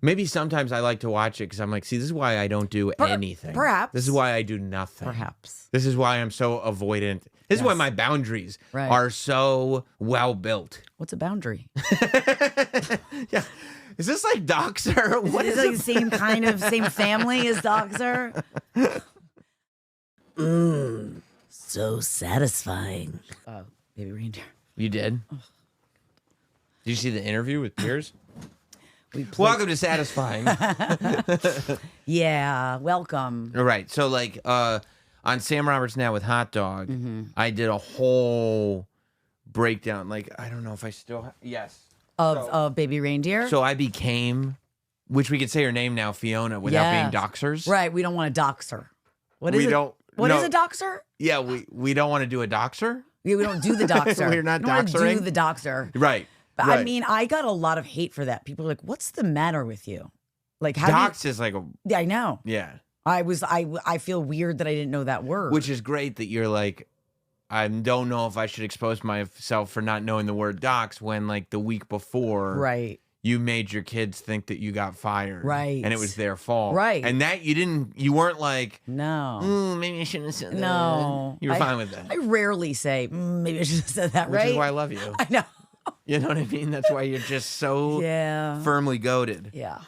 Maybe sometimes I like to watch it because I'm like, see, this is why I don't do anything. Perhaps. This is why I do nothing. Perhaps. This is why I'm so avoidant. This is why my boundaries are so well built. What's a boundary? Yeah. Is this like Doxer? What is it? Like the same family as Doxer? So satisfying. Baby Reindeer. You did? Did you see the interview with Piers? Welcome to Satisfying. Yeah, welcome. All right. So, like, on Sam Roberts Now with Hot Dog, I did a whole breakdown. Like, I don't know if I still yes. Of Baby Reindeer? So I became, which we could say her name now, Fiona, without being doxers. Right. We don't want a doxer. What is it? What is a doxer? Yeah, we don't want to do a doxer. Yeah, we don't do the doxer. We're not we don't doxering. do the doxer. Right. But right. I mean, I got a lot of hate for that. People are like, "What's the matter with you?" Like, how dox is like a. Yeah, I know. Yeah. I feel weird that I didn't know that word. Which is great that you're like, I don't know if I should expose myself for not knowing the word dox when like the week before, right? You made your kids think that you got fired, right? And it was their fault, right? And that you weren't like, no, maybe I shouldn't have said that. No, you were fine with that. I rarely say, maybe I should have said that, Which right? is why I love you. I know. You know what I mean? That's why you're just so firmly goated. Yeah.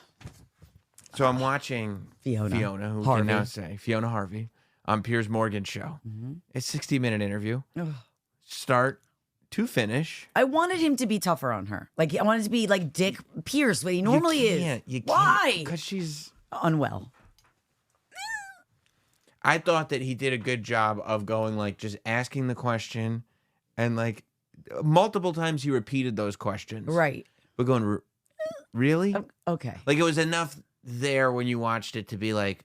So I'm watching Fiona who Harvey. can now say Fiona Harvey on Piers Morgan show. It's a 60-minute interview. Start to finish. I wanted him to be tougher on her. Like, I wanted to be like Dick Pierce, what he normally is. You can't. Why? Because she's unwell. I thought that he did a good job of going like just asking the question and like multiple times he repeated those questions. Right. But going, really? Okay. Like it was enough there when you watched it to be like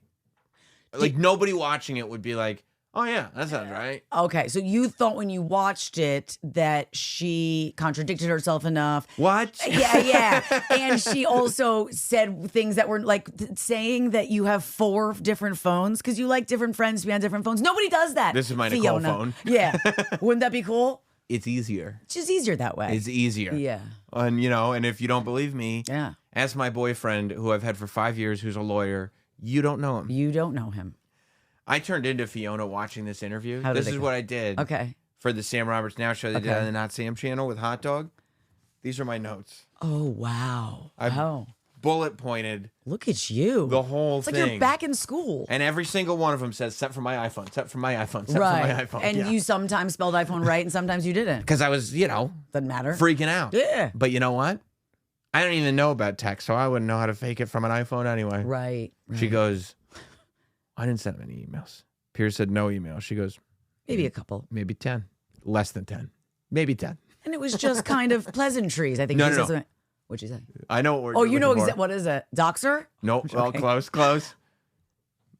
nobody watching it would be like, oh yeah, that sounds right. Okay, so you thought when you watched it that she contradicted herself enough. What? Yeah. And she also said things that were like saying that you have 4 different phones because you like different friends to be on different phones. Nobody does that. This is my Fiona. Nicole phone. Yeah. Wouldn't that be cool? It's easier. It's just easier that way. It's easier. Yeah. And and if you don't believe me, yeah, ask my boyfriend who I've had for 5 years who's a lawyer. You don't know him. You don't know him. I turned into Fiona watching this interview. This is what I did. Okay. For the Sam Roberts Now show they did on the Not Sam channel with Hot Dog. These are my notes. Oh, wow. Wow. Bullet pointed. Look at you. The whole thing. It's like you're back in school. And every single one of them says, set for my iPhone, set for my iPhone, set for my iPhone. And you sometimes spelled iPhone right and sometimes you didn't. Because I was, doesn't matter. Freaking out. Yeah. But you know what? I don't even know about text, so I wouldn't know how to fake it from an iPhone anyway. Right. She goes, I didn't send him any emails. Piers said no email. She goes, maybe a couple. Maybe 10. Less than 10. Maybe 10. And it was just kind of pleasantries, I think. No. What'd you say? I know what we're you know what is it? Doxer? Nope. Okay. Well, close.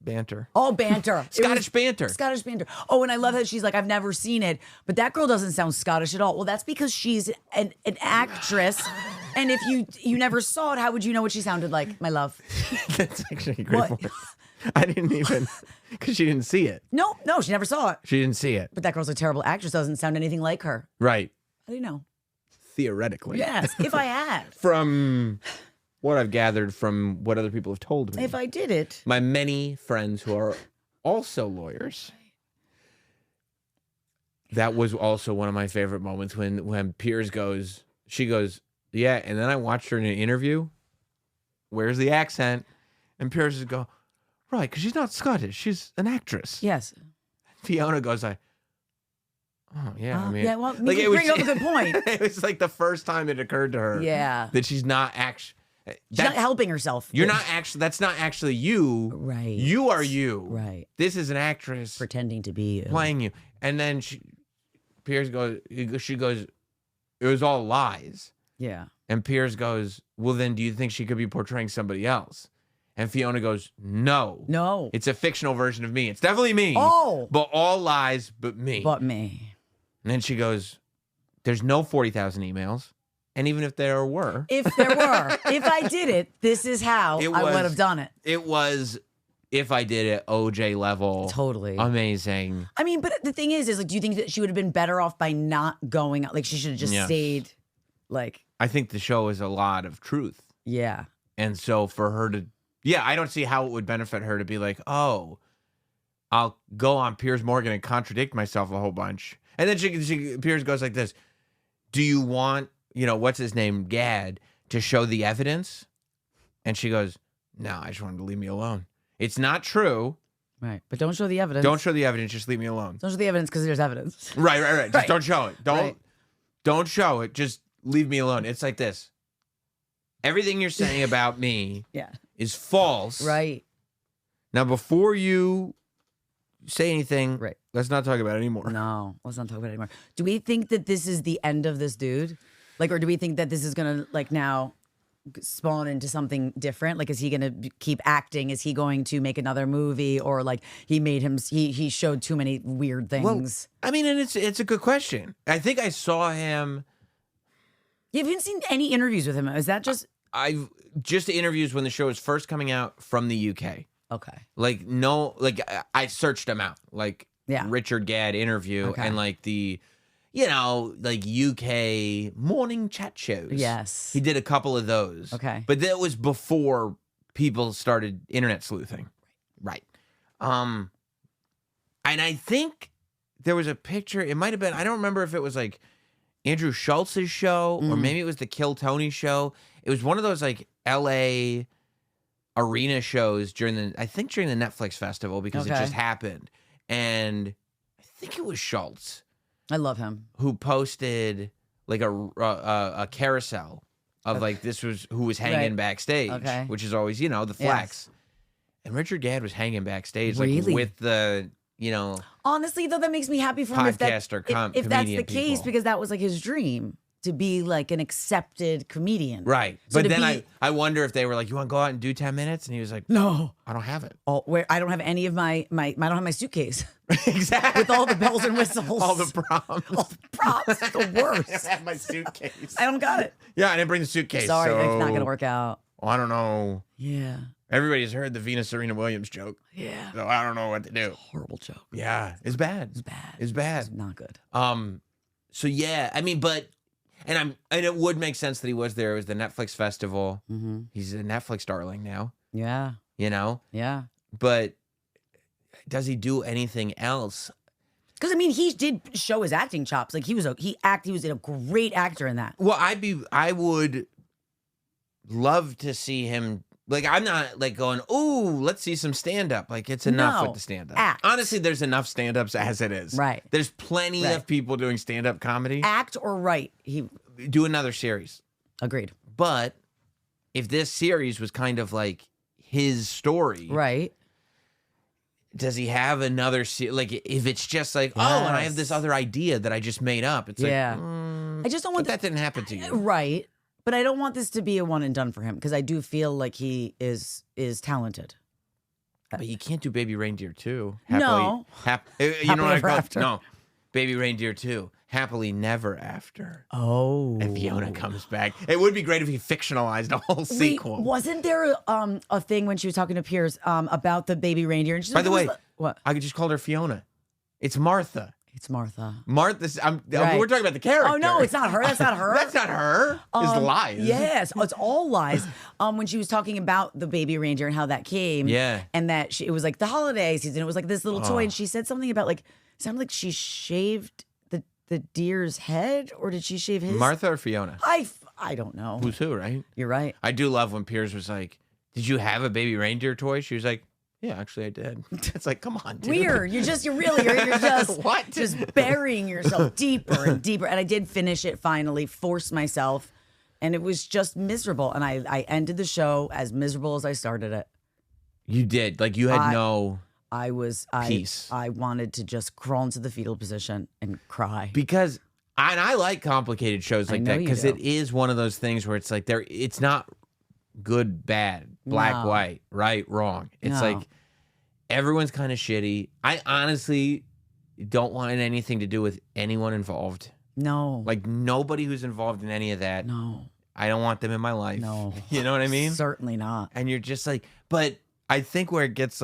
Banter. Oh, banter. Scottish banter. Scottish banter. Oh, and I love that she's like, I've never seen it, but that girl doesn't sound Scottish at all. Well, that's because she's an actress. And if you never saw it, how would you know what she sounded like, my love? That's actually a great point. I didn't even, because she didn't see it. No, she never saw it. She didn't see it. But that girl's a terrible actress, doesn't sound anything like her. Right. How do you know? Theoretically. Yes, if I had. From what I've gathered from what other people have told me. If I did it. My many friends who are also lawyers. That was also one of my favorite moments when Piers goes, she goes, yeah, and then I watched her in an interview. Where's the accent? And Piers is go, right, because she's not Scottish. She's an actress. Yes. Fiona goes like, oh, yeah. I mean, yeah, well, like, you bring up a good point. It was like the first time it occurred to her that she's not actually. She's not helping herself. You're not actually, that's not actually you. Right. You are you. Right. This is an actress. Pretending to be you. Playing you. And then Piers goes, she goes, it was all lies. Yeah. And Piers goes, well, then do you think she could be portraying somebody else? And Fiona goes, no. No. It's a fictional version of me. It's definitely me. Oh. But all lies but me. But me. And then she goes, there's no 40,000 emails. And even if there were. If I did it, this is how I would have done it. It was, if I did it, OJ level. Totally. Amazing. I mean, but the thing is like, do you think that she would have been better off by not going? Like, she should have just stayed, like. I think the show is a lot of truth. Yeah. And so for her to, yeah, I don't see how it would benefit her to be like, oh, I'll go on Piers Morgan and contradict myself a whole bunch. And then Piers goes like this, do you want, what's his name, Gadd, to show the evidence? And she goes, no, I just wanted to leave me alone. It's not true. Right. But don't show the evidence. Don't show the evidence. Just leave me alone. Don't show the evidence because there's evidence. Right. Just don't show it. Right. Don't show it. Just leave me alone. It's like this. Everything you're saying about me is false. Right. Now, before you say anything, right, let's not talk about it anymore. No, let's not talk about it anymore. Do we think that this is the end of this dude? Like, or do we think that this is going to, like, now spawn into something different? Like, is he going to keep acting? Is he going to make another movie? Or, like, he showed too many weird things? Well, I mean, and it's a good question. I think I saw him. You haven't seen any interviews with him. Is that just... I've just interviews when the show was first coming out from the UK. Okay. Like, no, like I searched them out. Like, Richard Gadd interview and like the, like UK morning chat shows. Yes. He did a couple of those. Okay. But that was before people started internet sleuthing. Right. And I think there was a picture, it might have been, I don't remember if it was like Andrew Schultz's show or maybe it was the Kill Tony show. It was one of those like LA arena shows during the Netflix festival because it just happened. And I think it was Schultz. I love him. Who posted like a carousel of like this was who was hanging backstage, which is always, the flex. Yes. And Richard Gadd was hanging backstage like with the, honestly, though, that makes me happy for him if that's the case, because that was like his dream to be like an accepted comedian. Right. So but then I wonder if they were like, you want to go out and do 10 minutes? And he was like, no, I don't have it. Oh, I don't have any of I don't have my suitcase. Exactly. With all the bells and whistles. All the props. All the props. The worst. I have my suitcase. I don't got it. Yeah, I didn't bring the suitcase. Sorry, it's not going to work out. Well, I don't know. Yeah. Everybody's heard the Venus Serena Williams joke. Yeah. So I don't know what to do. Horrible joke. Yeah. It's bad. It's bad. It's not good. So yeah, I mean, but and it would make sense that he was there. It was the Netflix festival. Mm-hmm. He's a Netflix darling now. Yeah. Yeah. But does he do anything else? Because I mean, he did show his acting chops. Like he was a great actor in that. Well, I would love to see him. Like, I'm not like going, ooh, let's see some stand-up. Like, it's enough with the stand-up. Act. Honestly, there's enough stand-ups as it is. Right. There's plenty of people doing stand-up comedy. Act or write. Do another series. Agreed. But if this series was kind of like his story. Right. Does he have another like, if it's just like, and I have this other idea that I just made up. It's like, I just don't want that didn't happen to you. Right. But I don't want this to be a one and done for him because I do feel like he is talented. But you can't do Baby Reindeer 2. No. You know what I call it? No. Baby Reindeer 2. Happily Never After. Oh. And Fiona comes back. It would be great if he fictionalized a whole sequel. Wasn't there a thing when she was talking to Piers about the baby reindeer? And she's By the way, what? I just called her Fiona. It's Martha. It's Martha. We're talking about the character. Oh, no, it's not her. That's not her. That's not her. It's lies. Yes. It's all lies. When she was talking about the baby reindeer and how that came. Yeah. And that it was like the holiday season. It was like this little toy. And she said something about like, it sounded like she shaved the deer's head, or did she shave his? Martha or Fiona? I don't know. Who's who, right? You're right. I do love when Piers was like, did you have a baby reindeer toy? She was like, yeah, actually I did. It's like, come on, dude. Weird. You're just what? Just burying yourself deeper and deeper. And I did finish it finally, force myself, and it was just miserable. And I ended the show as miserable as I started it. You did. Like you had no peace. I wanted to just crawl into the fetal position and cry. Because I like complicated shows like that because it is one of those things where it's like it's not good, bad, black, white, right, wrong. It's like everyone's kind of shitty. I honestly don't want anything to do with anyone involved. No. Like nobody who's involved in any of that. No. I don't want them in my life. No. You know what I mean? Certainly not. And you're just like, but I think where it gets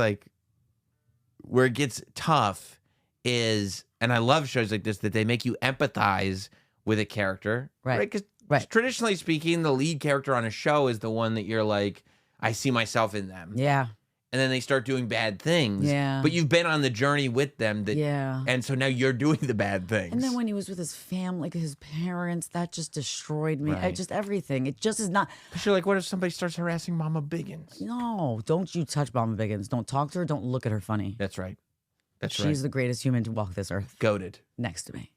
tough is, and I love shows like this, that they make you empathize with a character. Right. Because traditionally speaking, the lead character on a show is the one that you're like, I see myself in them. Yeah. And then they start doing bad things. Yeah. But you've been on the journey with them. Yeah. And so now you're doing the bad things. And then when he was with his family, like his parents, that just destroyed me. Right. Just everything. It just is not. But you're like, what if somebody starts harassing Mama Biggins? No, don't you touch Mama Biggins. Don't talk to her. Don't look at her funny. That's right. That's She's right. the greatest human to walk this earth. Goated. Next to me.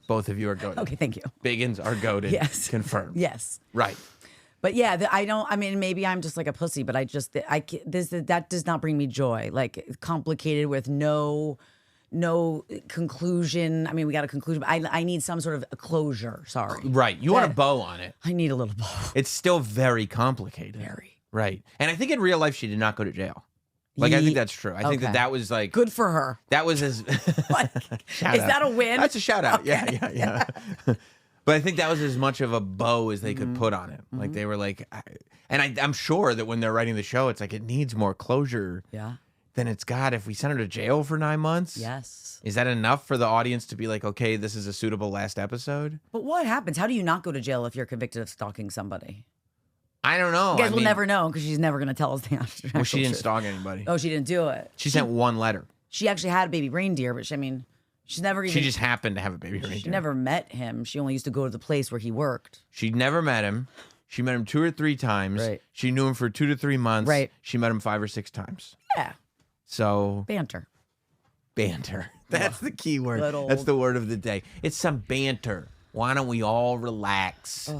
Both of you are goated. Okay, thank you. Biggins are goated. Yes. Confirmed. Yes. Right. But yeah, I don't. I mean, maybe I'm just like a pussy, but that does not bring me joy. Like complicated with no conclusion. I mean, we got a conclusion, but I need some sort of a closure. Sorry. Right. You want a bow on it. I need a little bow. It's still very complicated. Very. Right. And I think in real life she did not go to jail. Like, I think that's true. I think that was like Good for her. that was as Like, Shout is out. that a win? That's a shout out. Okay. Yeah. But I think that was as much of a bow as they could put on it. Like they were like, I'm sure that when they're writing the show, it's like it needs more closure Yeah. than it's got. If we send her to jail for 9 months, Yes. is that enough for the audience to be like, okay, this is a suitable last episode? But what happens? How do you not go to jail if you're convicted of stalking somebody? I don't know. You guys I will mean, never know because she's never going to tell us the actual Well, she didn't truth. stalk anybody. Oh, she didn't do it. She sent one letter. She actually had a baby reindeer, but she's never even. She just happened to have a baby reindeer. She never met him. She only used to go to the place where he worked. She never met him. She met him 2 or 3 times. Right. She knew him for 2 to 3 months. Right. She met him 5 or 6 times. Yeah. So Banter. banter. That's the key word. Little- That's the word of the day. It's some banter. Why don't we all relax?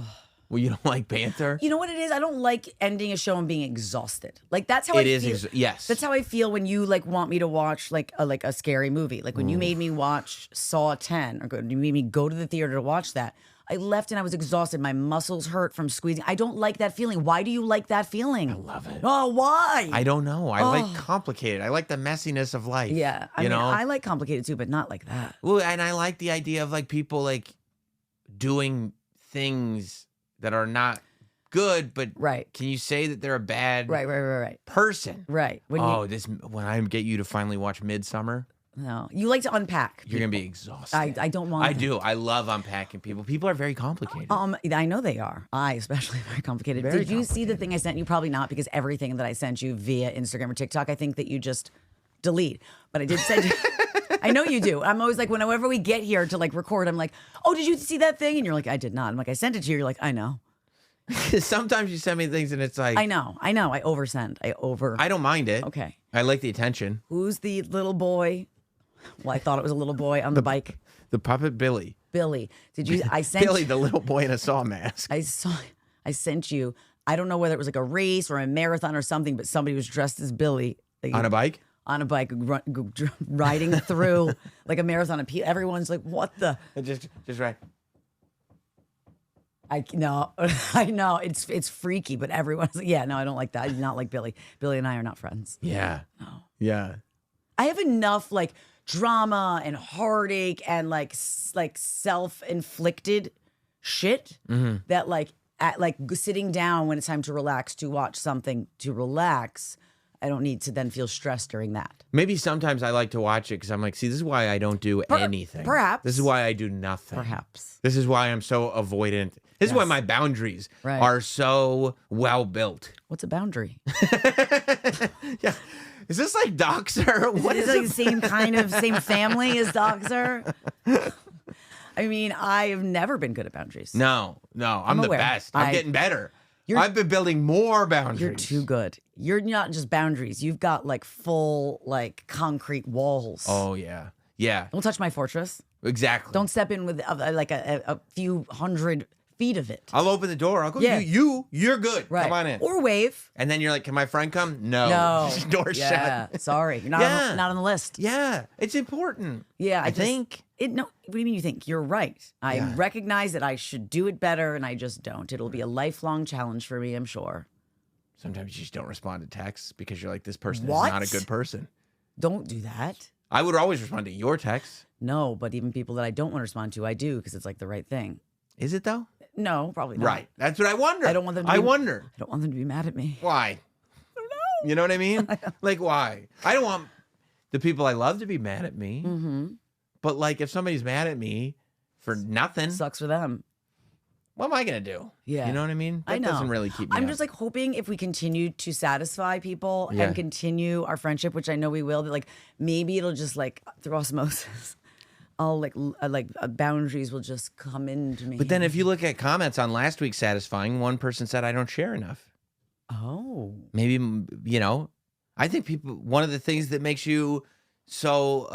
Well, you don't like banter? You know what it is? I don't like ending a show and being exhausted. Like that's how It I is feel. yes. That's how I feel when you like want me to watch like a scary movie. Like when you made me watch Saw 10 or you made me go to the theater to watch that. I left and I was exhausted. My muscles hurt from squeezing. I don't like that feeling. Why do you like that feeling? I love it. Oh, why? I don't know. I like complicated. I like the messiness of life. Yeah. I you mean, know? I like complicated too, but not like that. Well, and I like the idea of like people like doing things that are not good, but Right. can you say that they're a bad Right. person? Right. When When I get you to finally watch Midsummer, no, you like to unpack. you're gonna be exhausted. I don't want. I do. I love unpacking people. People are very complicated. I know they are. I especially very complicated. Very Did you see the thing I sent you? Probably not, because everything that I sent you via Instagram or TikTok, I think that you just delete. But I did send you. I know you do. I'm always like, whenever we get here to like record, I'm like, oh, did you see that thing? And you're like, I did not. I'm like, I sent it to you. You're like, I know. Sometimes you send me things and it's like I know. I oversend. I don't mind it. Okay. I like the attention. Who's the little boy? Well, I thought it was a little boy on the bike. The puppet Billy. Billy. Did you? I sent Billy, the little boy in a saw mask. I sent you. I don't know whether it was like a race or a marathon or something, but somebody was dressed as Billy. Like, On a bike? on a bike riding through like a marathon, and everyone's like, what the Just right. I know it's freaky, but everyone's like, yeah, no, I don't like that. I do not like Billy. Billy and I are not friends. Yeah. No. Yeah. I have enough like drama and heartache and like self-inflicted shit that like sitting down when it's time to relax to watch something to relax, I don't need to then feel stressed during that. Maybe sometimes I like to watch it because I'm like, see, this is why I don't do anything. Perhaps. This is why I do nothing. Perhaps. This is why I'm so avoidant. This is why my boundaries are so well built. What's a boundary? Yeah. Is this like Doxer? What Is is it like it? the same kind of same family as Doxer? I mean, I have never been good at boundaries. No. I'm the aware. best. I'm getting better. You're- I've been building more boundaries. You're too good. You're not just boundaries. You've got like full like concrete walls. Oh, yeah. Yeah, Don't touch my fortress. exactly. Don't step in with like a few hundred feet of it. I'll open the door. I'll go, Yeah. you're good. Right. Come on in. Or wave. And then you're like, can my friend come? No. No. Door Yeah. shut. Sorry. You're not, Yeah. not on the list. Yeah, it's important. Yeah. I think. No, what do you mean you think? You're right. I Yeah. recognize that I should do it better and I just don't. It'll be a lifelong challenge for me, I'm sure. Sometimes you just don't respond to texts because you're like, this person What? is not a good person. Don't do that. I would always respond to your texts. No, but even people that I don't want to respond to, I do because it's like the right thing. Is it though? No, probably not. Right. That's what I wonder. I don't want them to I be- wonder. I don't want them to be mad at me. Why? I don't know. You know what I mean? Like, why? I don't want the people I love to be mad at me. Mm-hmm. But like, if somebody's mad at me for nothing, Sucks for them. what am I gonna do? Yeah. You know what I mean? That I know. doesn't really keep me I'm up. just like hoping if we continue to satisfy people Yeah. and continue our friendship, which I know we will, that like maybe it'll just like through osmosis. I'll boundaries will just come into me. But then if you look at comments on last week's Satisfying, one person said, I don't share enough. oh, Maybe, you know, I think one of the things that makes you so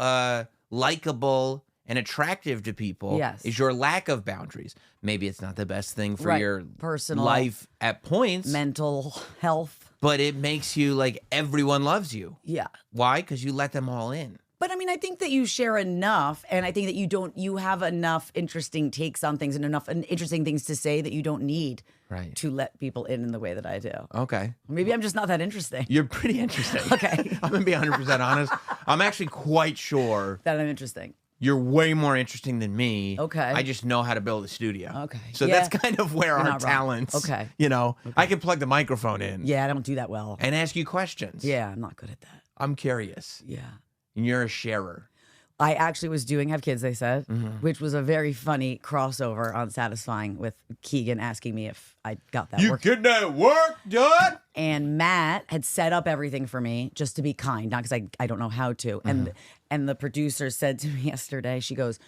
likable and attractive to people Yes. is your lack of boundaries. Maybe it's not the best thing for Right. your Personal, life at points, mental health. but it makes you like everyone loves you. Yeah. Why? Because you let them all in. But I mean, I think that you share enough, and I think that you have enough interesting takes on things and enough interesting things to say that you don't need Right. to let people in the way that I do. Okay. Maybe I'm just not that interesting. You're pretty interesting. Okay. I'm going to be 100% honest. I'm actually quite sure That I'm interesting. you're way more interesting than me. Okay. I just know how to build a studio. Okay. So Yeah. that's kind of where You're our not wrong. talents. Okay. You know, I can plug the microphone in Yeah, I don't do that well. and ask you questions. Yeah, I'm not good at that. I'm curious. Yeah. And you're a sharer. I actually was doing Have Kids, they said, Mm-hmm. which was a very funny crossover on Satisfying with Keegan asking me if I got that work. getting that work done? And Matt had set up everything for me just to be kind, not because I don't know how to. And the producer said to me yesterday, she goes,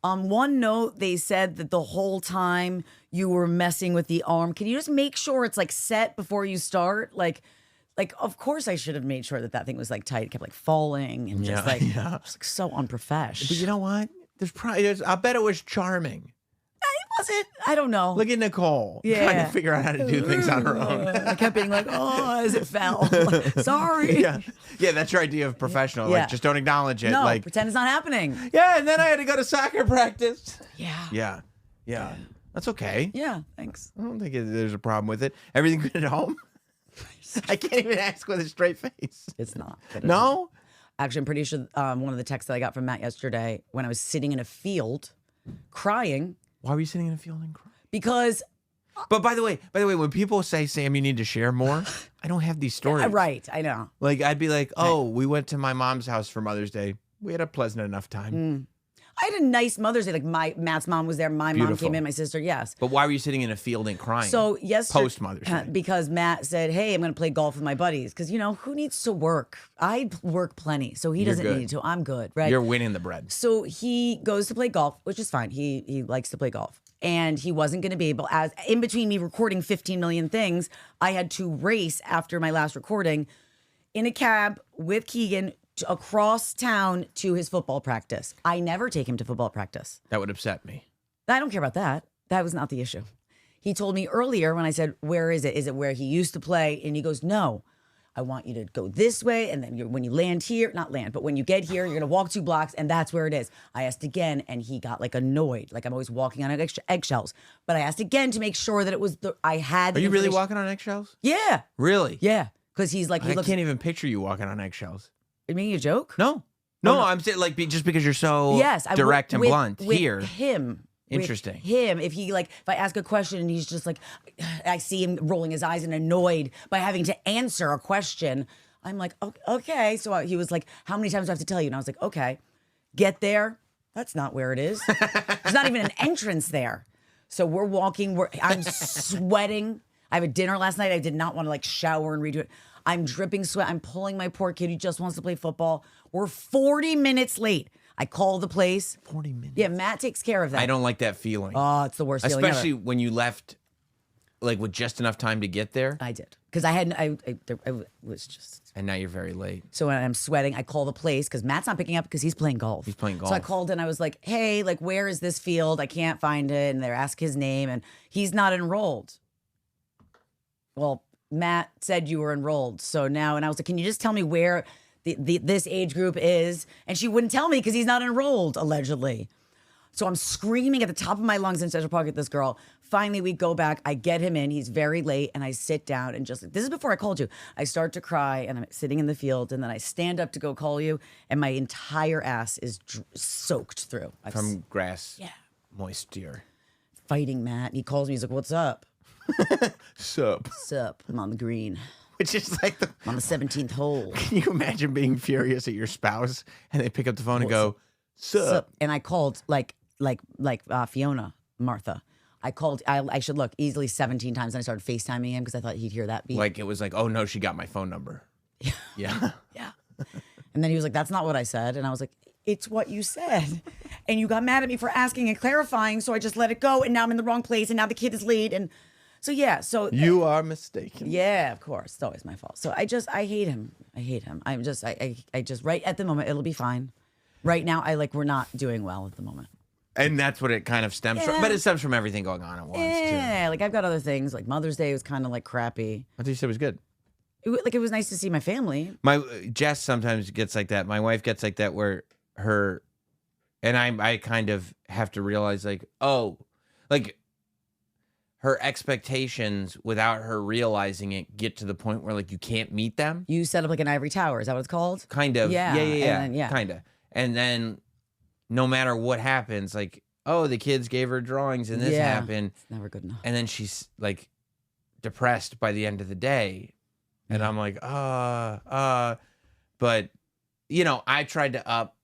on one note, they said that the whole time you were messing with the arm, can you just make sure it's like set before you start? Like, of course I should have made sure that thing was like tight. It kept like falling and just like, just like so unprofessional. But you know what? I bet it was charming. Was it? I don't know. Look at Nicole. Trying Yeah. to figure out how to do things on her own. I kept being like, oh, as it fell. Like, sorry. Yeah. Yeah, that's your idea of professional. Yeah. Like, just don't acknowledge it. No, Like, pretend it's not happening. yeah, and then I had to go to soccer practice. Yeah. Yeah. That's okay. Yeah, thanks. I don't think there's a problem with it. Everything good at home? I can't even ask with a straight face. It's not. Good No? Actually, I'm pretty sure one of the texts that I got from Matt yesterday when I was sitting in a field crying Why were you sitting in a field and crying? because, But by the way, when people say, Sam, you need to share more, I don't have these stories. right, I know. Like, I'd be like, oh, we went to my mom's house for Mother's Day. We had a pleasant enough time. I had a nice Mother's Day. Like Matt's mom was there. My mom Beautiful. came in. My sister, yes. But why were you sitting in a field and crying? So yesterday, Post Mother's Day. because Matt said, "Hey, I'm going to play golf with my buddies." Because who needs to work? I work plenty, so he doesn't good. need to. I'm good, right? You're winning the bread. So he goes to play golf, which is fine. He likes to play golf. And he wasn't going to be able, as in between me recording 15 million things, I had to race after my last recording in a cab with Keegan across town to his football practice. I never take him to football practice. That would upset me. I don't care about that. That was not the issue. He told me earlier when I said, where is it? Is it where he used to play? And he goes, no, I want you to go this way. And then when you land here, not land, but when you get here, you're going to walk 2 blocks and that's where it is. I asked again and he got like annoyed. Like I'm always walking on eggshells. But I asked again to make sure that it was I had Are the you really information. walking on eggshells? Yeah. Really? Yeah. Because he's like, I can't even picture you walking on eggshells. You mean a joke? No. No, I'm saying like just because you're so Yes. direct and blunt with here. him. Interesting. With him, if I ask a question and he's just like, I see him rolling his eyes and annoyed by having to answer a question. I'm like, okay. So he was like, how many times do I have to tell you? And I was like, okay, get there. That's not where it is. There's not even an entrance there. So we're walking. I'm sweating. I have a dinner last night. I did not want to like shower and redo it. I'm dripping sweat. I'm pulling my poor kid who just wants to play football. We're 40 minutes late. I call the place. 40 minutes. Yeah, Matt takes care of that. I don't like that feeling. Oh, it's the worst feeling ever. Especially when you left like with just enough time to get there. I did. Because I was just. And now you're very late. So when I'm sweating, I call the place because Matt's not picking up because he's playing golf. He's playing golf. So I called and I was like, hey, like, where is this field? I can't find it. And they're asking his name and he's not enrolled. Well, Matt said you were enrolled. So now, and I was like, can you just tell me where this age group is? And she wouldn't tell me because he's not enrolled, allegedly. So I'm screaming at the top of my lungs in Central Park at this girl. Finally, we go back. I get him in. He's very late. And I sit down and just, this is before I called you. I start to cry and I'm sitting in the field. And then I stand up to go call you. And my entire ass is soaked through. From grass. Yeah. Moisture. Fighting Matt. And he calls me. He's like, what's up? Sup. Sup? I'm on the green. Which is like I'm on the 17th hole. Can you imagine being furious at your spouse and they pick up the phone and go, sup? And I called like Fiona, Martha. I should look easily 17 times. And I started FaceTiming him because I thought he'd hear that beep. Like it was like, oh no, she got my phone number. Yeah. Yeah. And then he was like, that's not what I said. And I was like, it's what you said. And you got mad at me for asking and clarifying. So I just let it go. And now I'm in the wrong place. And now the kid is late. And so, yeah. So You are mistaken. yeah, of course. It's always my fault. So I hate him. I hate him. I just, right at the moment, it'll be fine. Right now, we're not doing well at the moment. And that's what it kind of stems from. Yeah. But it stems from everything going on at once, Yeah. Like I've got other things. Like Mother's Day was kind of like crappy. I thought you said it was good. It was nice to see my family. My Jess sometimes gets like that. My wife gets like that where I kind of have to realize like, oh, like her expectations without her realizing it get to the point where like you can't meet them. You set up like an ivory tower. Is that what it's called? Kind of. Yeah. And then, Kind of. And then no matter what happens, like, oh, the kids gave her drawings and this happened. It's never good enough. And then she's like depressed by the end of the day. And I'm like, but you know, I tried to up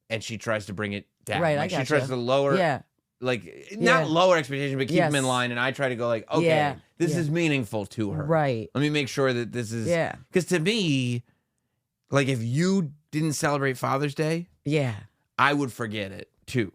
and she tries to bring it down. Right, Like I she tries to lower, Yeah. like not lower expectations, but keep them in Yes. line. And I try to go like, okay, this Yeah. is meaningful to her. Right. Let me make sure that this is, Yeah. because to me, like if you didn't celebrate Father's Day, Yeah. I would forget it too.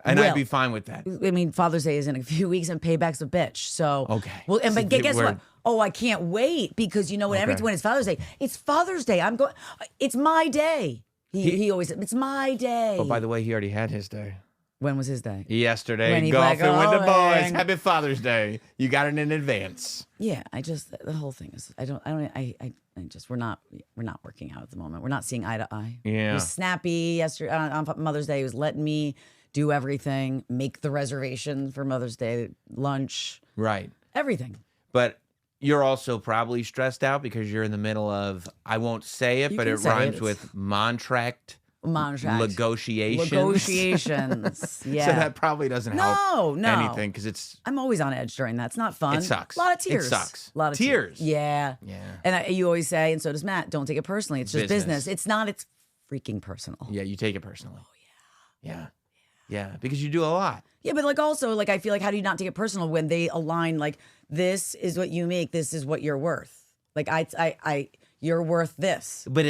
And Well, I'd be fine with that. I mean, Father's Day is in a few weeks and payback's a bitch. So Okay. Well, and So but guess we're- what? Oh, I can't wait because you know what? Okay. When it's Father's Day, it's Father's Day. I'm going. It's my day. He always said, it's my day. Oh, by the way, he already had his day. When was his day? Yesterday, When he golfing with the boys. golfing. Happy Father's Day. You got it in advance. Yeah, the whole thing is I just we're not working out at the moment. We're not seeing eye to eye. Yeah. He was snappy yesterday on Mother's Day. He was letting me do everything, make the reservation for Mother's Day lunch, Right. everything. But you're also probably stressed out because you're in the middle of, I won't say it, You but can it say rhymes it. with contract Negotiations. negotiations. Yeah. So that probably doesn't help No. anything because it's, I'm always on edge during that. It's not fun. It sucks. A lot of It tears. sucks. A lot of Tears. Yeah. yeah. And you always say, and so does Matt, don't take it personally. It's just Business. business. It's not. It's freaking personal. Yeah, you take it personally. Oh, yeah. Yeah, because you do a lot. Yeah, but also I feel like how do you not take it personal when they align like this is what you make, this is what you're worth. Like you're worth this. But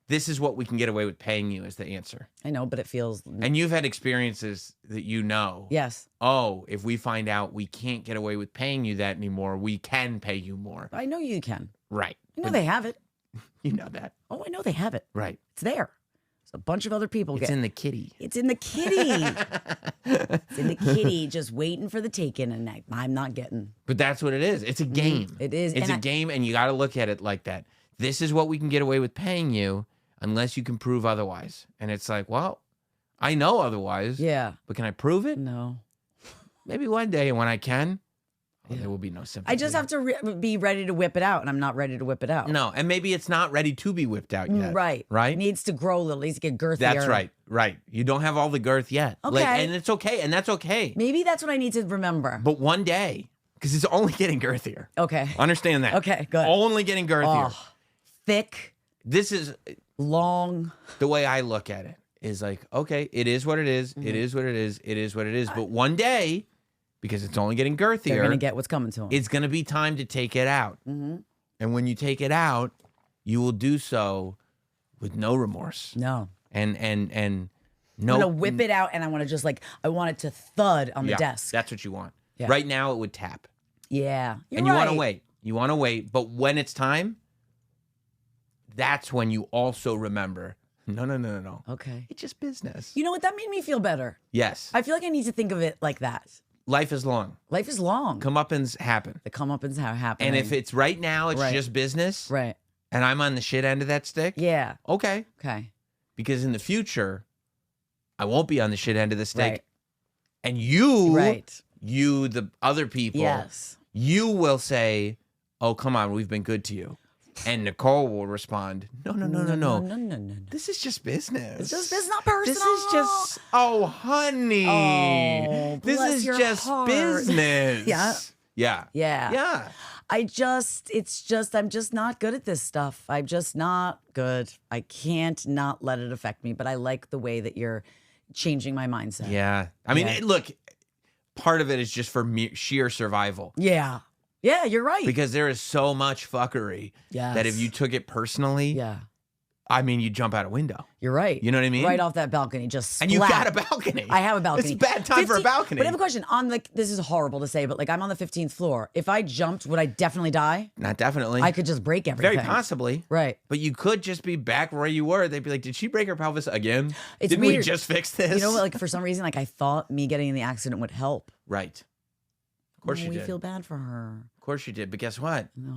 this is what we can get away with paying you is the answer. I know, but it feels And you've had experiences that you know. yes. Oh, if we find out we can't get away with paying you that anymore, we can pay you more. I know you can. Right. I know they have it. You know that. Oh, I know they have it. Right. It's there. So a bunch of other people It's in the kitty. It's in the kitty. It's in the kitty, just waiting for the taking, and I'm not getting. But that's what it is. It's a game. It is. It's And a game, and you got to look at it like that. This is what we can get away with paying you unless you can prove otherwise. And it's like, well, I know otherwise. Yeah. But can I prove it? No. Maybe one day when I can, there will be no sympathy. I just have to be ready to whip it out, and I'm not ready to whip it out. No, and maybe it's not ready to be whipped out yet. Right. Right? It needs to grow a little. It needs to get girthier. That's right. Right. You don't have all the girth yet. Okay. And it's okay. And that's okay. Maybe that's what I need to remember. But one day, because it's only getting girthier. Okay. Understand that. Okay, good. Only getting girthier. Oh, thick, This is long. the way I look at it is like, okay, it is what it is. It is what it is. It is what it is. But one day, because it's only getting girthier, They're gonna get what's coming to them. it's going to be time to take it out. And when you take it out, you will do so with no remorse. No. And I'm no. gonna whip it out, and I want to just I want it to thud on the Yeah, desk. That's what you want. Yeah. Right now, it would tap. Yeah. You're And you want to right. wait. You want to wait. But when it's time, that's when you also remember, no. Okay. It's just business. You know what? That made me feel better. Yes. I feel like I need to think of it like that. Life is long. Life is long. Comeuppance happen. The comeuppance how happening. And if it's right now, it's Right. just business, right. and I'm on the shit end of that stick, Yeah. okay. Okay. Because in the future, I won't be on the shit end of the stick. Right. And you, Right. you, the other people, Yes. you will say, oh, come on, we've been good to you. And Nicole will respond, no. No. This is just business. It's not personal. This is just, oh, honey. Oh, this bless is your just heart. business. Yeah. Yeah. Yeah. Yeah. I'm just not good at this stuff. I'm just not good. I can't not let it affect me, but I like the way that you're changing my mindset. Yeah. I mean, Yeah. look, part of it is just for sheer survival. Yeah. Yeah, you're right. Because there is so much fuckery that if you took it personally, I mean, you jump out a window. You're right. You know what I mean? Right off that balcony, just splat. And you got a balcony. I have a balcony. It's bad time for a balcony. But I have a question. This is horrible to say, but like I'm on the 15th floor. If I jumped, would I definitely die? Not definitely. I could just break everything. Very possibly. Right. But you could just be back where you were. They'd be like, did she break her pelvis again? Didn't weird. we just fix this? You know, like for some reason, like I thought me getting in the accident would help. Right. Of course you did. We feel bad for her. Of course you did. But guess what? No.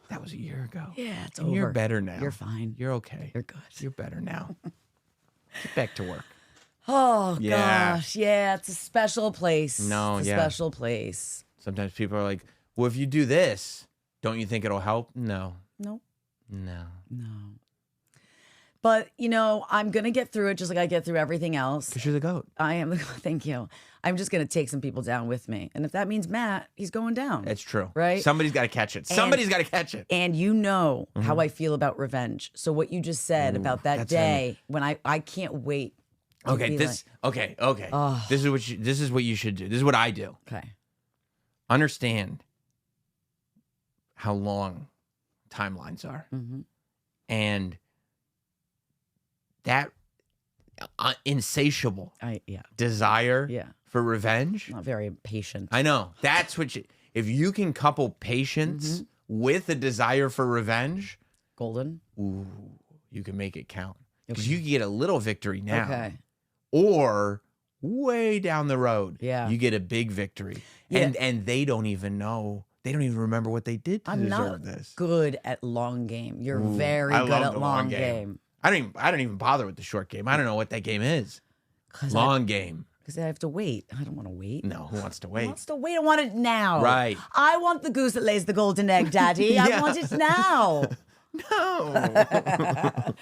That was a year ago. Yeah, it's and over. You're better now. You're fine. You're okay. You're good. You're better now. Get back to work. Oh, gosh. Yeah, it's a special place. No, it's a special place. Sometimes people are like, well, if you do this, don't you think it'll help? No. No. No. No. But, you know, I'm going to get through it just like I get through everything else. Because you're the GOAT. I am. Thank you. I'm just going to take some people down with me. And if that means Matt, he's going down. It's true. Right? Somebody's got to catch it. Somebody's got to catch it. And you know how I feel about revenge. So what you just said about that day when I can't wait. Okay, okay. This is what you should do. This is what I do. Okay. Understand how long timelines are. Mm-hmm. And that insatiable desire for revenge. Not very patient. I know. That's what if you can couple patience with a desire for revenge, golden. Ooh, you can make it count. Because you get a little victory now. Okay. Or way down the road, you get a big victory. And they don't even know. They don't even remember what they did to deserve this. I'm not good at long game. You're very good at long game. I don't even bother with the short game. I don't know what that game is. Long game. Because I have to wait. I don't want to wait. No, who wants to wait? Who wants to wait? I want it now. Right. I want the goose that lays the golden egg, Daddy. I want it now. No.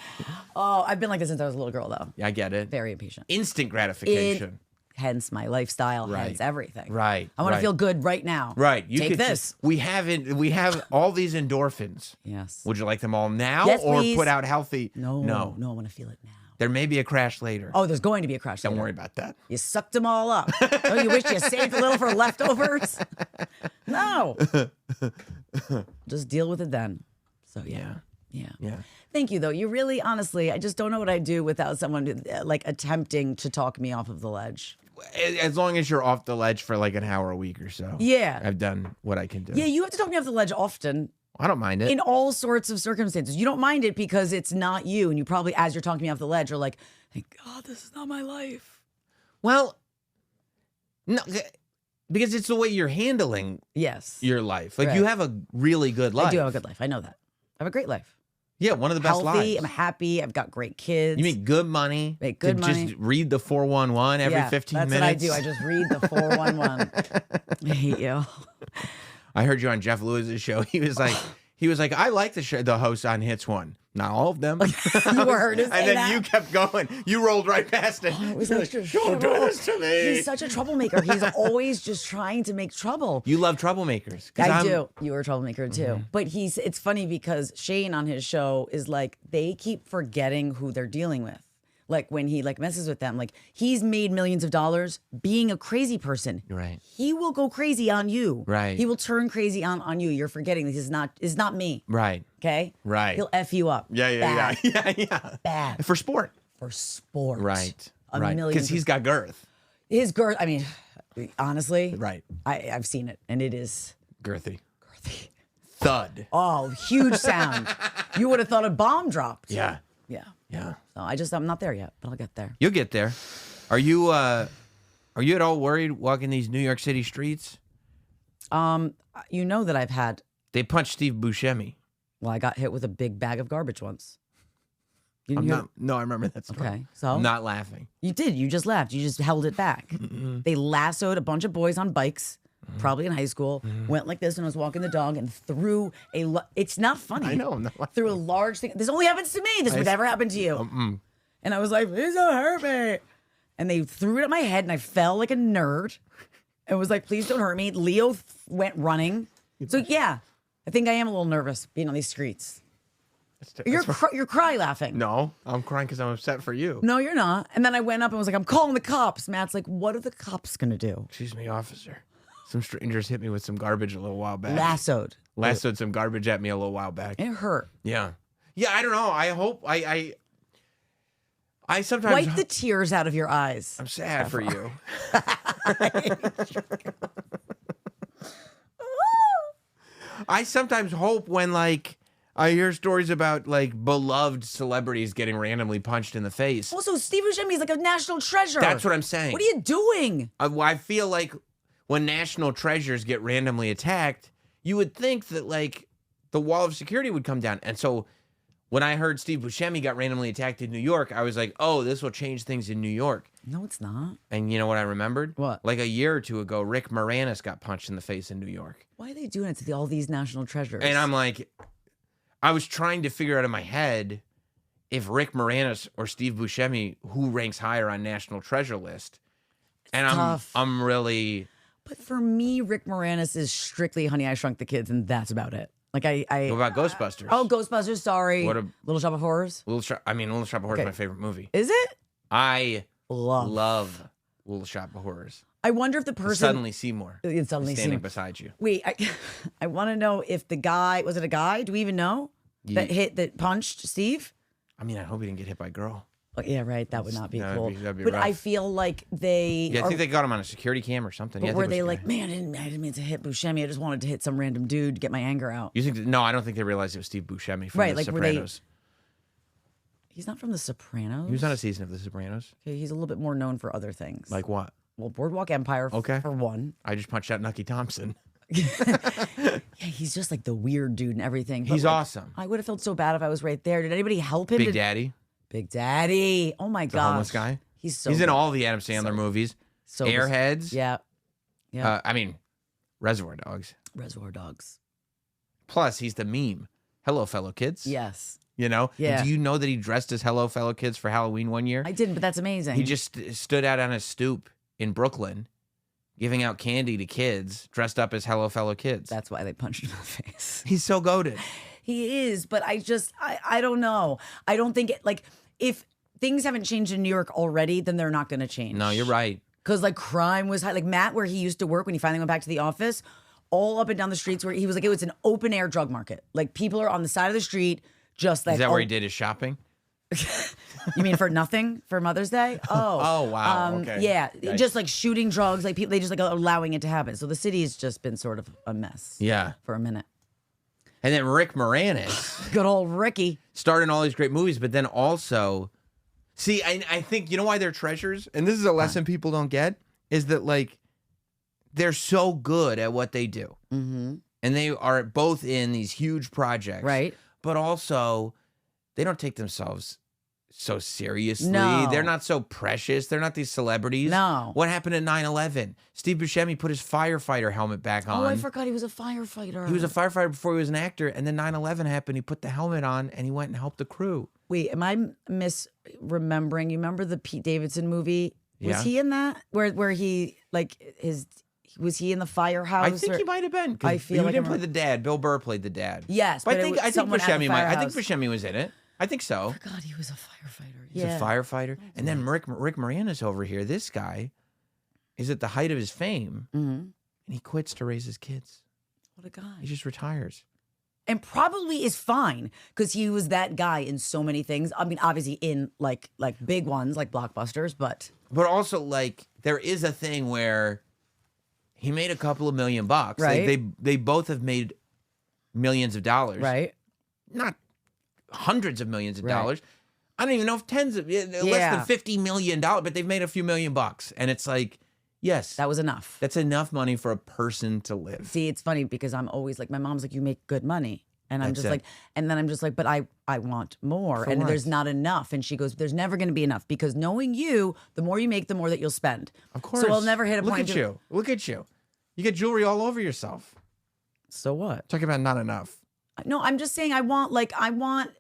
Oh, I've been like this since I was a little girl, though. Yeah, I get it. Very impatient. Instant gratification. Hence my lifestyle, hence everything. Right. I want to feel good right now. Right. You Take this. We have all these endorphins. Yes. Would you like them all now or please. Put out healthy? No. I want to feel it now. There may be a crash later. Oh, there's going to be a crash later. Don't worry about that. You sucked them all up. Oh, you wish you saved a little for leftovers? No. Just deal with it then. So, yeah. Thank you, though. You really, honestly, I just don't know what I'd do without someone like attempting to talk me off of the ledge. As long as you're off the ledge for like an hour a week or so. Yeah. I've done what I can do. Yeah, you have to talk me off the ledge often. I don't mind it. In all sorts of circumstances. You don't mind it because it's not you. And you probably, as you're talking me off the ledge, are like, thank God this is not my life. Well, no, because it's the way you're handling your life. Like you have a really good life. I do have a good life. I know that. I have a great life. Yeah, one of the best lives. I'm happy. I've got great kids. You make good money. Make good money. Just read the 411 every 15 minutes. That's what I do. I just read the 411. I hate you. I heard you on Jeff Lewis's show. He was like, I like the host on Hits One. Not all of them. You were heard to say and then that? you kept going. You rolled right past it. Oh, it was like, don't do this to me. He's such a troublemaker. He's always just trying to make trouble. You love troublemakers. I do. You were a troublemaker too. But it's funny because Shane on his show is like, they keep forgetting who they're dealing with. Like when he like messes with them, like he's made millions of dollars being a crazy person. Right. He will go crazy on you. Right. He will turn crazy on you. You're forgetting this is not me. Right. Okay. Right. He'll F you up. Yeah. Bad. For sport. Right. Right. Because he's got girth. His girth. I mean, honestly. Right. I've seen it, and it is girthy. Thud. Oh, huge sound. You would have thought a bomb dropped. Yeah. So I'm not there yet, but I'll get there. You'll get there. Are you at all worried walking these New York City streets? You know that they punched Steve Buscemi. Well, I got hit with a big bag of garbage once. No, I remember that story. Okay, so I'm not laughing. You did. You just laughed. You just held it back. They lassoed a bunch of boys on bikes, probably in high school, went like this when I was walking the dog and threw it's not funny. I know. Threw a large thing. This only happens to me. This would never happen to you. And I was like, please don't hurt me. And they threw it at my head and I fell like a nerd. And was like, please don't hurt me. Leo went running. So yeah, I think I am a little nervous being on these streets. You're cry laughing. No, I'm crying because I'm upset for you. No, you're not. And then I went up and was like, I'm calling the cops. Matt's like, what are the cops gonna do? Excuse me, officer. Some strangers hit me with some garbage a little while back. Lassoed some garbage at me a little while back. It hurt. Yeah. Yeah, I don't know. I hope I sometimes Wipe the tears out of your eyes. I'm sad for you. I sometimes hope when like I hear stories about like beloved celebrities getting randomly punched in the face. Also, Steve Buscemi is like a national treasure. That's what I'm saying. What are you doing? I feel like when national treasures get randomly attacked, you would think that like the wall of security would come down. And so when I heard Steve Buscemi got randomly attacked in New York, I was like, oh, this will change things in New York. No, it's not. And you know what I remembered? What? Like a year or two ago, Rick Moranis got punched in the face in New York. Why are they doing it to all these national treasures? And I'm like, I was trying to figure out in my head if Rick Moranis or Steve Buscemi, who ranks higher on national treasure list. And I'm really... But for me, Rick Moranis is strictly Honey, I Shrunk the Kids, and that's about it. Like I What about Ghostbusters? Oh, Ghostbusters, sorry. What a- Little Shop of Horrors? Little Shop of Horrors is my favorite movie. Is it? I Love Little Shop of Horrors. I wonder if the person... Suddenly Seymour It's Suddenly standing Seymour. beside you. Wait, I want to know if the guy... Was it a guy? Do we even know? That punched Steve? I mean, I hope he didn't get hit by a girl. Oh, yeah, right. That would not be cool. That'd be but rough. I feel like they... Yeah, I think they got him on a security cam or something. But Yeah, I were think it they was like, good. man, I didn't mean to hit Buscemi. I just wanted to hit some random dude to get my anger out. You think? No, I don't think they realized it was Steve Buscemi from Right, The like, were Sopranos. He's not from The Sopranos. He was on a season of The Sopranos. Okay, he's a little bit more known for other things. Like what? Well, Boardwalk Empire, for one. I just punched out Nucky Thompson. Yeah, he's just like the weird dude and everything. But He's awesome. I would have felt so bad if I was right there. Did anybody help him? Big Daddy, Big Daddy. Oh my the gosh. homeless guy. He's in good. all the Adam Sandler movies. So Airheads. Yeah. Yeah. I mean, Reservoir Dogs. Reservoir Dogs. Plus, he's the meme. Hello, fellow kids. Yes. You know? Yeah. And do you know that he dressed as Hello, fellow kids for Halloween one year? I didn't, but that's amazing. He just stood out on a stoop in Brooklyn, giving out candy to kids dressed up as Hello, fellow kids. That's why they punched him in the face. He's so goated. He is, but I don't know. I don't think like if things haven't changed in New York already, then they're not going to change. No, you're right. Because like crime was high. Like Matt, where he used to work when he finally went back to the office, all up and down the streets where he was like, it was an open air drug market. Like people are on the side of the street, just like. Is that where he did his shopping? You mean for nothing for Mother's Day? Oh, Oh, wow. Okay. Yeah, Yikes. just like shooting drugs, like people, they just like allowing it to happen. So the city has just been sort of a mess. Yeah. For a minute. And then Rick Moranis Good old Ricky. starred in all these great movies, but then also, see, I think, you know why they're treasures? And this is a lesson people don't get, is that like, they're so good at what they do. Mm-hmm. And they are both in these huge projects. Right. But also, they don't take themselves so seriously. No. They're not so precious. They're not these celebrities. No. What happened at 9/11? Steve Buscemi put his firefighter helmet back on. Oh, I forgot he was a firefighter. He was a firefighter before he was an actor, and then 9/11 happened. He put the helmet on, and he went and helped the crew. Wait, am I misremembering? You remember the Pete Davidson movie? Was Yeah. he in that? Where he like was he in the firehouse? I think he might have been. I feel like he didn't I play the dad. Bill Burr played the dad. Yes, but but I think someone at the Buscemi might. I think firehouse. Buscemi was in it. I think so. God, he was a firefighter. He's Yeah. a firefighter. And then Rick Moranis over here, this guy is at the height of his fame, Mhm. and he quits to raise his kids. What a guy. He just retires. And probably is fine because he was that guy in so many things. I mean, obviously in like big ones like blockbusters, but But also, like, there is a thing where he made a couple of $1 million. Like, Right. they both have made millions of dollars. right. Not hundreds of millions of Right. dollars. I don't even know if tens of less Yeah. than $50 million, but they've made a few $1 million. And it's like, yes, That was enough. that's enough money for a person to live. See, it's funny because I'm always like, my mom's like, you make good money. And I'm That's just it. like, and then I'm just like, but I want more. For And what? there's not enough. And she goes, there's never going to be enough because knowing you, the more you make, the more that you'll spend. Of course. So I'll never hit a Look point. at you. Look at you. You get jewelry all over yourself. So what? Talking about not enough. No, I'm just saying I want I want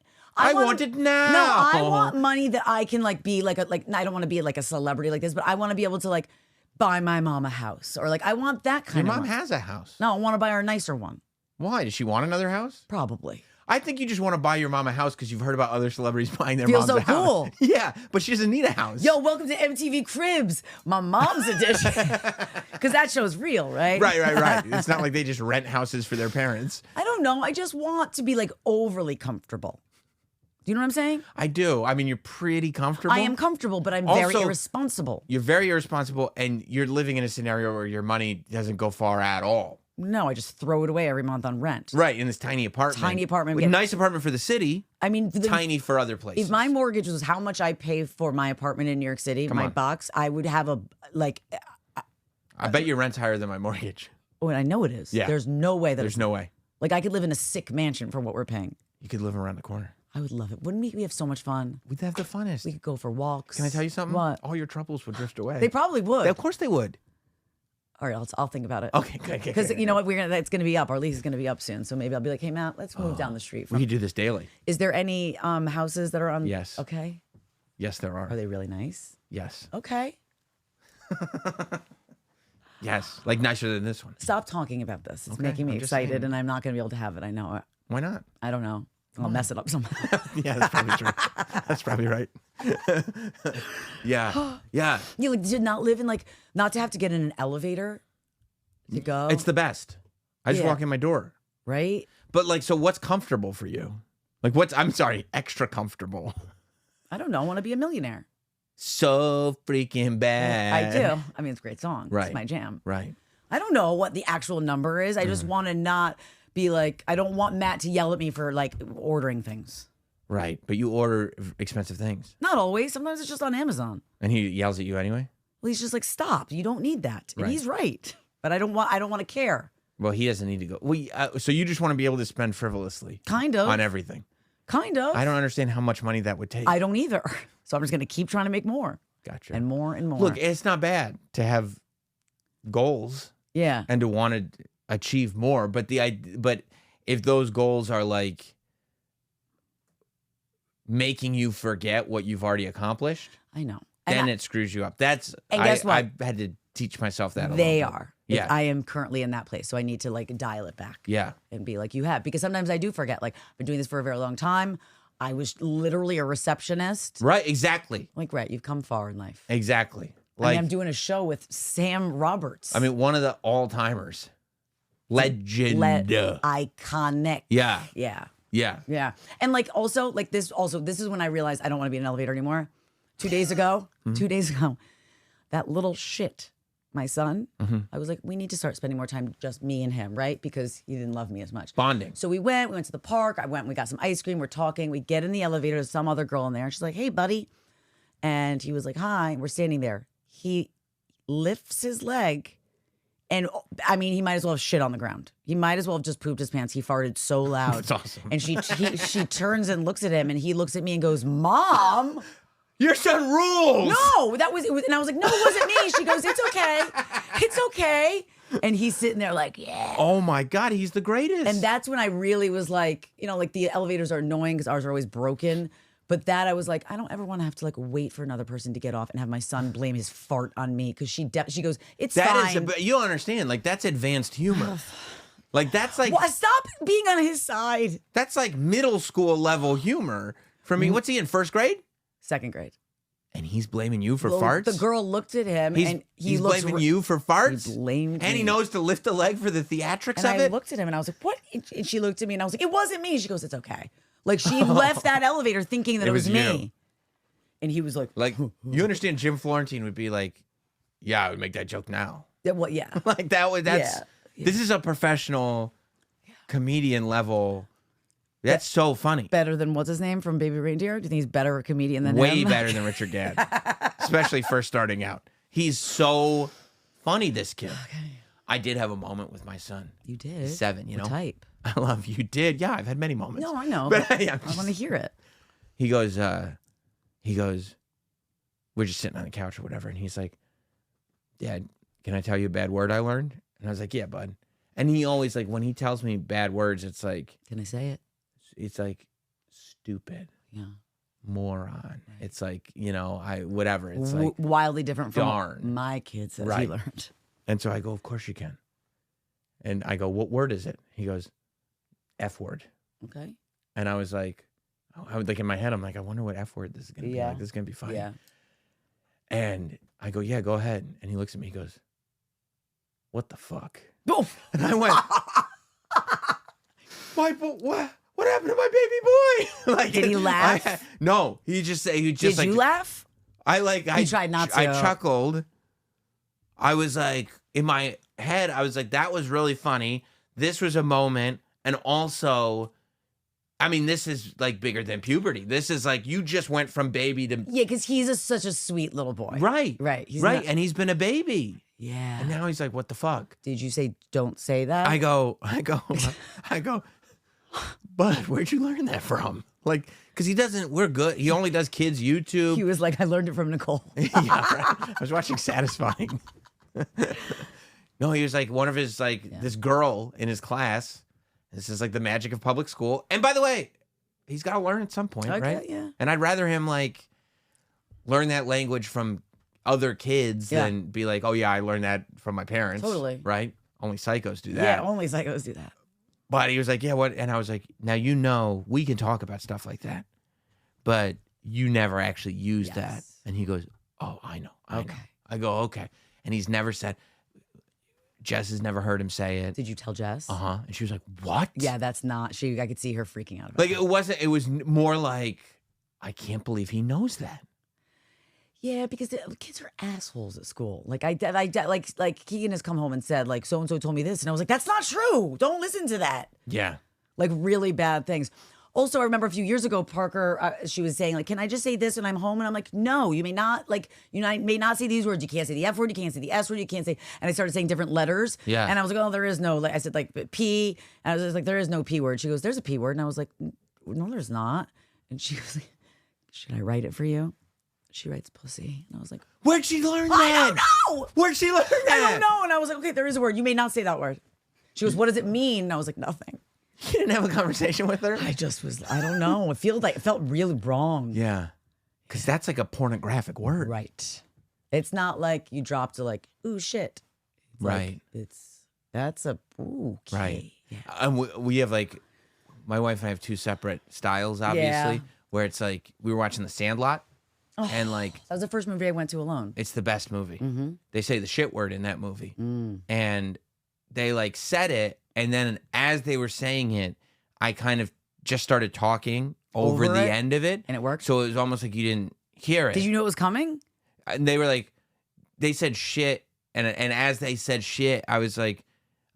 it now. No, I want money that I can like be like I don't want to be like a celebrity like this, but I want to be able to like buy my mom a house or like I want that Your kind of mom money. has a house. No, I want to buy her a nicer one. Why? Does she want another house? Probably. I think you just want to buy your mom a house because you've heard about other celebrities buying their Feels moms so a house. cool. Yeah, but she doesn't need a house. Yo, welcome to MTV Cribs, my mom's edition. Because that show's real, right? Right. It's not like they just rent houses for their parents. I don't know. I just want to be like overly comfortable. Do you know what I'm saying? I do. I mean, you're pretty comfortable. I am comfortable, but I'm Also, very irresponsible. You're very irresponsible, and you're living in a scenario where your money doesn't go far at all. No, I just throw it away every month on rent. Right, in this tiny apartment. With Nice apartment for the city. I mean, tiny for other places. If my mortgage was how much I pay for my apartment in New York City, box, I would have a, like... I bet your rent's higher than my mortgage. Oh, and I know it is. Yeah. There's no way that There's no way. Like, I could live in a sick mansion for what we're paying. You could live around the corner. I would love it. Wouldn't we have so much fun? We'd have the funnest. We could go for walks. Can I tell you something? What? All your troubles would drift away. They probably would. Of course they would. All right, I'll think about it. Okay, good. Because you know what, that's going to be up. Our lease is going to be up soon, so maybe I'll be like, hey Matt, let's move down the street. We could do this daily. Is there any houses that are on? Yes. Okay. Yes, there are. Are they really nice? Yes. Okay. Yes, like nicer than this one. Stop talking about this. It's Okay, making me I'm just excited, saying. and I'm not going to be able to have it. I know it. Why not? I don't know. I'll mess it up somehow. Yeah, that's probably true. That's probably right. Yeah. You like did not live in not to have to get in an elevator to go. It's the best. I just Yeah. walk in my door. right. But so what's comfortable for you? Like I'm sorry, extra comfortable. I don't know. I want to be a millionaire. So freaking bad. I do. I mean, it's a great song. Right. It's my jam. Right. I don't know what the actual number is. I just want to not be like, I don't want Matt to yell at me for ordering things. Right. But you order expensive things. Not always. Sometimes it's just on Amazon. And he yells at you anyway? Well, he's just like, stop. You don't need that. And Right. he's right. But I don't want to care. Well, he doesn't need to go. So you just want to be able to spend frivolously Kind of. on everything. Kind of. I don't understand how much money that would take. I don't either. So I'm just going to keep trying to make more. Gotcha. And more and more. Look, it's not bad to have goals yeah. and to want to achieve more, but if those goals are like making you forget what you've already accomplished, I know. then it screws you up. And guess what? I had to teach myself that. They are. Yeah. I am currently in that place. So I need to dial it back. Yeah. And be like, you have. Because sometimes I do forget. I've been doing this for a very long time. I was literally a receptionist. Right. Exactly. Right. You've come far in life. Exactly. I'm doing a show with Sam Roberts. I mean, one of the all-timers. Legend. Iconic. Yeah. Yeah. Yeah. Yeah. And also this is when I realized I don't want to be in an elevator anymore. 2 days ago, that little shit, my son, I was like, we need to start spending more time just me and him, right? Because he didn't love me as much. Bonding. So we went to the park. We got some ice cream. We're talking. We get in the elevator. There's some other girl in there. She's like, hey, buddy. And he was like, hi. We're standing there. He lifts his leg. And I mean, he might as well have shit on the ground. He might as well have just pooped his pants. He farted so loud. That's awesome. And she turns and looks at him, and he looks at me and goes, Mom. Your son rules. No, and I was like, no, it wasn't me. She goes, it's okay. It's okay. And he's sitting there like, yeah. Oh my God, he's the greatest. And that's when I really was like, the elevators are annoying because ours are always broken. But that I was like, I don't ever want to have to wait for another person to get off and have my son blame his fart on me because she goes, it's fine. You don't understand. That's advanced humor. That's Well, stop being on his side. That's middle school level humor. For me, what's he in, first grade? Second grade. And he's blaming you for farts? The girl looked at him and he's blaming you for farts? He blamed And he me. knows to lift a leg for the theatrics And of I it? looked at him and I was like, what? And she looked at me and I was like, it wasn't me. She goes, it's okay. She left that elevator thinking that it was me. you. And he was like, you understand Jim Florentine would be like, yeah, I would make that joke now. yeah, well, yeah. That's this is a professional comedian level. That's so funny. Better than what's his name from Baby Reindeer? Do you think he's better a comedian than him? Way better than Richard Gadd, especially first starting out. He's so funny, this kid. Okay. I did have a moment with my son. You did? He's 7, you know? What type? I love you. Did. Yeah, I've had many moments. No, I know. But But I I want to hear it. He goes, we're just sitting on the couch or whatever. And he's like, Dad, can I tell you a bad word I learned? And I was like, yeah, bud. And he always, when he tells me bad words, it's like, Can I say it? it's like stupid, Yeah. moron. Right. It's like, whatever. It's like, Wildly different from darn. what my kid says he Right. learned. and so I go, of course you can. And I go, what word is it? He goes, F word. Okay. And I was like, I would like in my head, I'm like, I wonder what F word this is gonna be like. This is gonna be funny. Yeah. And I go, yeah, go ahead. And he looks at me, he goes, what the fuck? Oof. And I went, what happened to my baby boy? Like, did he laugh? No, he just Did like, you laugh? I tried not to. I chuckled. I was like, in my head, I was like, that was really funny. This was a moment. And also, I mean, this is like bigger than puberty. This is like, you just went from baby to. Yeah, because he's such a sweet little boy. Right. Right. He's right. not- And he's been a baby. Yeah. And now he's like, what the fuck? Did you say don't say that? I go, bud, where'd you learn that from? Like, because he doesn't, we're good. He only does kids' YouTube. He was like, I learned it from Nicole. Yeah, right. I was watching Satisfying. No, he was like one of his, like, this girl in his class. This is like the magic of public school. And by the way, he's got to learn at some point, right? Yeah. And I'd rather him, like, learn that language from other kids than be like, oh, yeah, I learned that from my parents. Totally. Right? Only psychos do that. Yeah, only psychos do that. But he was like, yeah, what? And I was like, now, you know, we can talk about stuff like that, but you never actually used that. And he goes, oh, I know. I know. I go, okay. And he's never said, Jess has never heard him say it. Did you tell Jess? Uh-huh. And she was like, what? Yeah, that's not, I could see her freaking out about Like, that. it was more like, I can't believe he knows that. Yeah, because the kids are assholes at school. Like like Keegan has come home and said, like, so-and-so told me this. And I was like, that's not true. Don't listen to that. Yeah. Like, really bad things. Also, I remember a few years ago, Parker, she was saying, like, can I just say this when I'm home? And I'm like, no, you may not, like, may not say these words. You can't say the F word. You can't say the S word. You can't say, and I started saying different letters. Yeah. And I was like, oh, there is no, like, I said, like, P. And I was just like, there is no P word. She goes, there's a P word. And I was like, no, there's not. And she was like, should I write it for you? She writes pussy. And I was like, where'd she learn that? I don't know. Where'd she learn that? I don't know. And I was like, okay, there is a word. You may not say that word. She goes, what does it mean? And I was like, nothing. You didn't have a conversation with her? I just was, I don't know. It felt really wrong. Yeah. Because that's like a pornographic word. Right. It's not like you dropped to like, ooh, shit. It's right. Like, that's a, ooh, okay. Right. Yeah. And we have like, my wife and I have two separate styles, obviously, where it's like, we were watching The Sandlot. Oh, and like, that was the first movie I went to alone. It's the best movie. Mm-hmm. They say the shit word in that movie. And they like said it. And then as they were saying it, I kind of just started talking over the end of it. And it worked? So it was almost like you didn't hear it. Did you know it was coming? And they were like, they said shit. And as they said shit, I was like,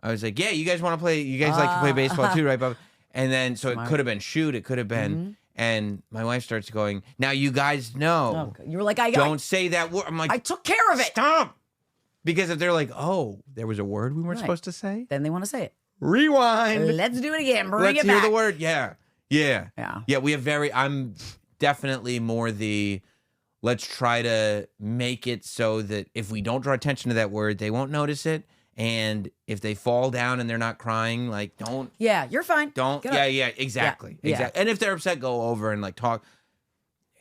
yeah, you guys want to play, you guys like to play baseball too, right, Bob? And then, so it could have been shoot, it could have been, and my wife starts going, now you guys know. Oh, you were like, don't say that word. I'm like, I took care of it. Stop. Because if they're like, oh, there was a word we weren't supposed to say. Then they want to say it. Rewind. Let's do it again. Bring Let's it back. hear the word. Yeah. Yeah. Yeah. Yeah. We have I'm definitely more let's try to make it so that if we don't draw attention to that word, they won't notice it. And if they fall down and they're not crying, like, don't. Yeah, you're fine. Don't. Get Yeah. up. Yeah. Exactly. Yeah. Exactly. And if they're upset, go over and like talk.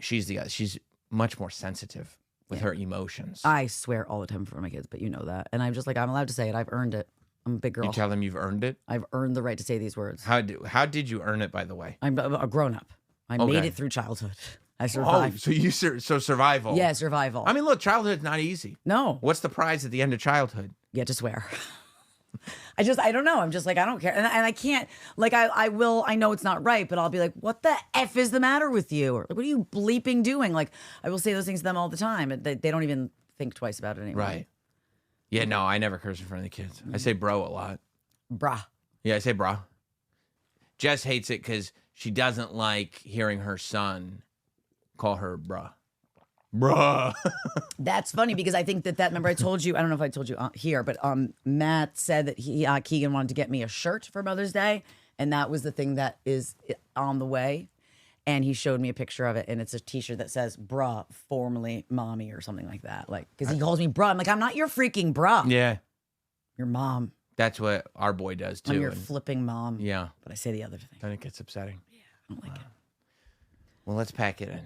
She's much more sensitive with her emotions. I swear all the time for my kids, but you know that. And I'm just like, I'm allowed to say it. I've earned it. I'm a big girl. You tell them you've earned it? I've earned the right to say these words. How did you earn it, by the way? I'm a grown up. I made it through childhood. I survived. Oh, so survival. Yeah, survival. I mean, look, childhood's not easy. No. What's the prize at the end of childhood? You get to swear. I don't know. I'm just like, I don't care. And I can't, like, I know it's not right, but I'll be like, what the F is the matter with you? Or like, what are you bleeping doing? Like, I will say those things to them all the time. And they don't even think twice about it anymore. Right. Yeah, no, I never curse in front of the kids. I say bro a lot. Brah. Yeah, I say brah. Jess hates it because she doesn't like hearing her son call her bruh. Bruh. That's funny because I think that remember I told you, I don't know if I told you here, but Matt said that Keegan wanted to get me a shirt for Mother's Day. And that was the thing that is on the way. And he showed me a picture of it. And it's a t-shirt that says bruh, formerly mommy or something like that. Like, because he calls me bruh. I'm like, I'm not your freaking bruh. Yeah. Your mom. That's what our boy does too. I'm your flipping mom. Yeah. But I say the other thing. Then it gets upsetting. Yeah, I don't like it. Well, let's pack it in.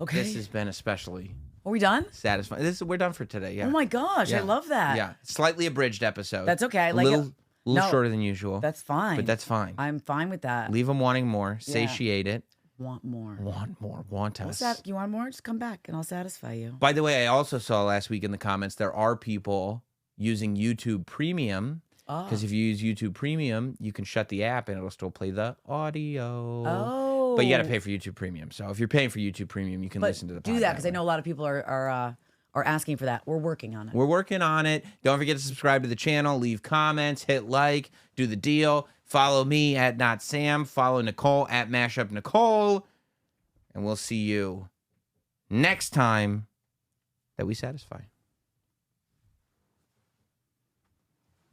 Okay. This has been especially Are we done? satisfying. We're done for today. Yeah. Oh my gosh, I Yeah. love that. Yeah. Slightly abridged episode. That's okay. I like it. A little No, shorter than usual. That's fine. But that's fine. I'm fine with that. Leave them wanting more. Satiate it. Want more. Want more. Want us. You want more? Just come back and I'll satisfy you. By the way, I also saw last week in the comments there are people using YouTube Premium. Because if you use YouTube Premium, you can shut the app and it'll still play the audio. Oh. But you got to pay for YouTube Premium. So if you're paying for YouTube Premium, you can listen to the podcast. Do that because I know a lot of people are asking for that. We're working on it. We're working on it. Don't forget to subscribe to the channel, leave comments, hit like, do the deal. Follow me at Not Sam. Follow Nicole at Mashup Nicole. And we'll see you next time that we satisfy.